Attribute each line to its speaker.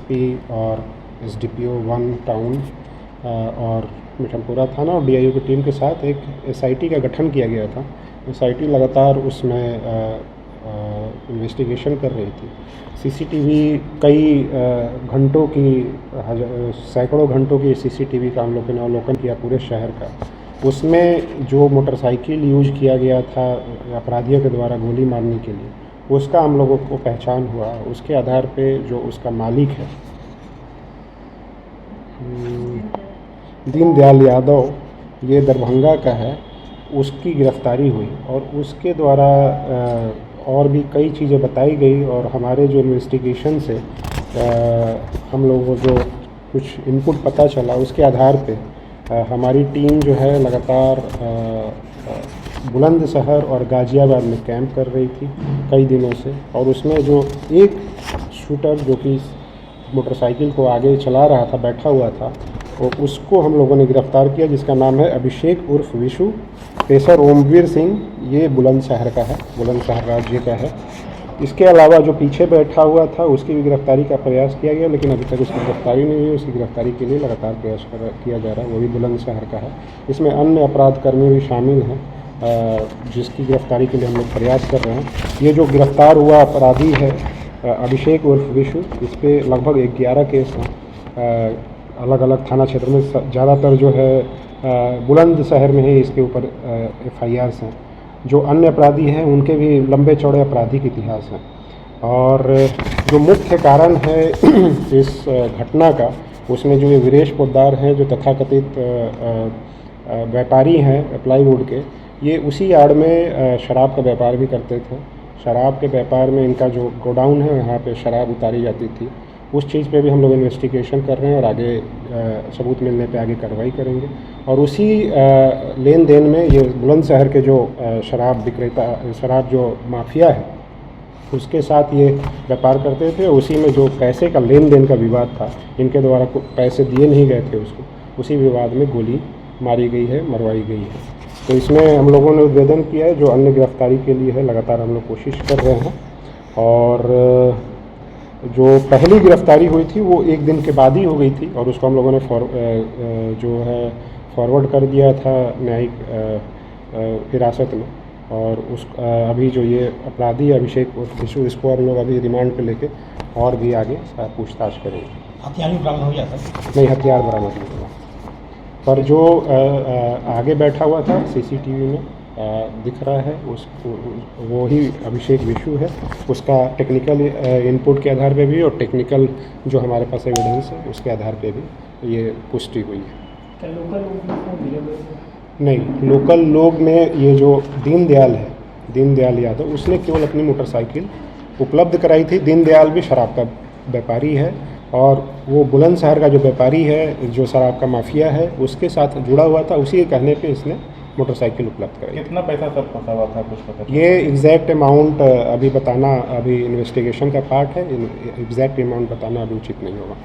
Speaker 1: SP और SDPO 1 town और मिठनपुरा थाना और डीआईओ की टीम के साथ एक एसआईटी का गठन किया गया था। एसआईटी लगातार उसमें इन्वेस्टिगेशन कर रही थी। सीसीटीवी कई घंटों की सैकड़ों घंटों की सीसीटीवी का हम लोगों ने अवलोकन किया पूरे शहर का। उसमें जो मोटरसाइकिल यूज किया गया था अपराधियों के द्वारा गोली मारने के लिए, उसका हम लोगों को पहचान हुआ। उसके आधार पे जो उसका मालिक है दीनदयाल यादव, ये दरभंगा का है, उसकी गिरफ्तारी हुई और उसके द्वारा और भी कई चीज़ें बताई गई और हमारे जो इन्वेस्टिगेशन से हम लोगों को जो कुछ इनपुट पता चला उसके आधार पे हमारी टीम जो है लगातार बुलंदशहर और गाज़ियाबाद में कैंप कर रही थी कई दिनों से। और उसमें जो एक शूटर जो कि मोटरसाइकिल को आगे चला रहा था, बैठा हुआ था, और उसको हम लोगों ने गिरफ़्तार किया, जिसका नाम है अभिषेक उर्फ विशु। पेशर ओमवीर सिंह, ये बुलंदशहर का है, बुलंदशहर राज्य का है। इसके अलावा जो पीछे बैठा हुआ था उसकी भी गिरफ्तारी का प्रयास किया गया, लेकिन अभी तक उसकी गिरफ्तारी नहीं हुई। उसकी गिरफ्तारी के लिए लगातार प्रयास किया जा रहा है, वो भी बुलंदशहर का है। इसमें अन्य अपराधकर्मी भी शामिल हैं जिसकी गिरफ्तारी के लिए हम लोग प्रयास कर रहे हैं। ये जो गिरफ्तार हुआ अपराधी है अभिषेक उर्फ विशु, इस पर लगभग 11 केस हैं अलग अलग थाना क्षेत्र में। ज़्यादातर जो है बुलंदशहर में ही इसके ऊपर FIRs हैं। जो अन्य अपराधी हैं उनके भी लंबे चौड़े आपराधिक इतिहास हैं। और जो मुख्य कारण है इस घटना का, उसमें जो ये वीरेश पोद्दार हैं, जो तथाकथित व्यापारी हैं प्लाईवुड के, ये उसी आड़ में शराब का व्यापार भी करते थे। शराब के व्यापार में इनका जो गोडाउन है, वहाँ पे शराब उतारी जाती थी। उस चीज़ पे भी हम लोग इन्वेस्टिगेशन कर रहे हैं और आगे सबूत मिलने पे आगे कार्रवाई करेंगे। और उसी लेन देन में ये बुलंदशहर के जो शराब विक्रेता, शराब जो माफिया है, उसके साथ ये व्यापार करते थे। उसी में जो पैसे का लेन देन का विवाद था, इनके द्वारा पैसे दिए नहीं गए थे उसको, उसी विवाद में गोली मारी गई है, मरवाई गई है। तो इसमें हम लोगों ने उद्भेदन किया है। जो अन्य गिरफ्तारी के लिए है लगातार हम लोग कोशिश कर रहे हैं। और जो पहली गिरफ्तारी हुई थी वो एक दिन के बाद ही हो गई थी और उसको हम लोगों ने फॉरवर्ड कर दिया था न्यायिक हिरासत में। और उस अभी जो ये अपराधी अभिषेक उर्फ विशु, इसको हम लोग अभी रिमांड पे लेके और भी आगे पूछताछ करेंगे।
Speaker 2: हथियार भी बरामद हो जाता है?
Speaker 1: नहीं, हथियार बरामद नहीं हुआ। पर जो आगे बैठा हुआ था सीसीटीवी में दिख रहा है, वो ही अभिषेक विशु है। उसका टेक्निकल इनपुट के आधार पे भी और टेक्निकल जो हमारे पास एविडेंस है उसके आधार पे भी ये पुष्टि हुई है।
Speaker 2: क्या लोकल लोग मिले हुए?
Speaker 1: नहीं, लोकल लोग में ये जो दीनदयाल है, दीनदयाल यादव, उसने केवल अपनी मोटरसाइकिल उपलब्ध कराई थी। दीनदयाल भी शराब का व्यापारी है और वो बुलंदशहर का जो व्यापारी है, जो शराब का माफिया है, उसके साथ जुड़ा हुआ था। उसी के कहने पे इसने मोटरसाइकिल उपलब्ध कराई।
Speaker 2: कितना पैसा सब फंसा हुआ था, कुछ पता?
Speaker 1: ये एग्जैक्ट अमाउंट अभी बताना, अभी इन्वेस्टिगेशन का पार्ट है। एग्जैक्ट अमाउंट बताना अभी उचित नहीं होगा।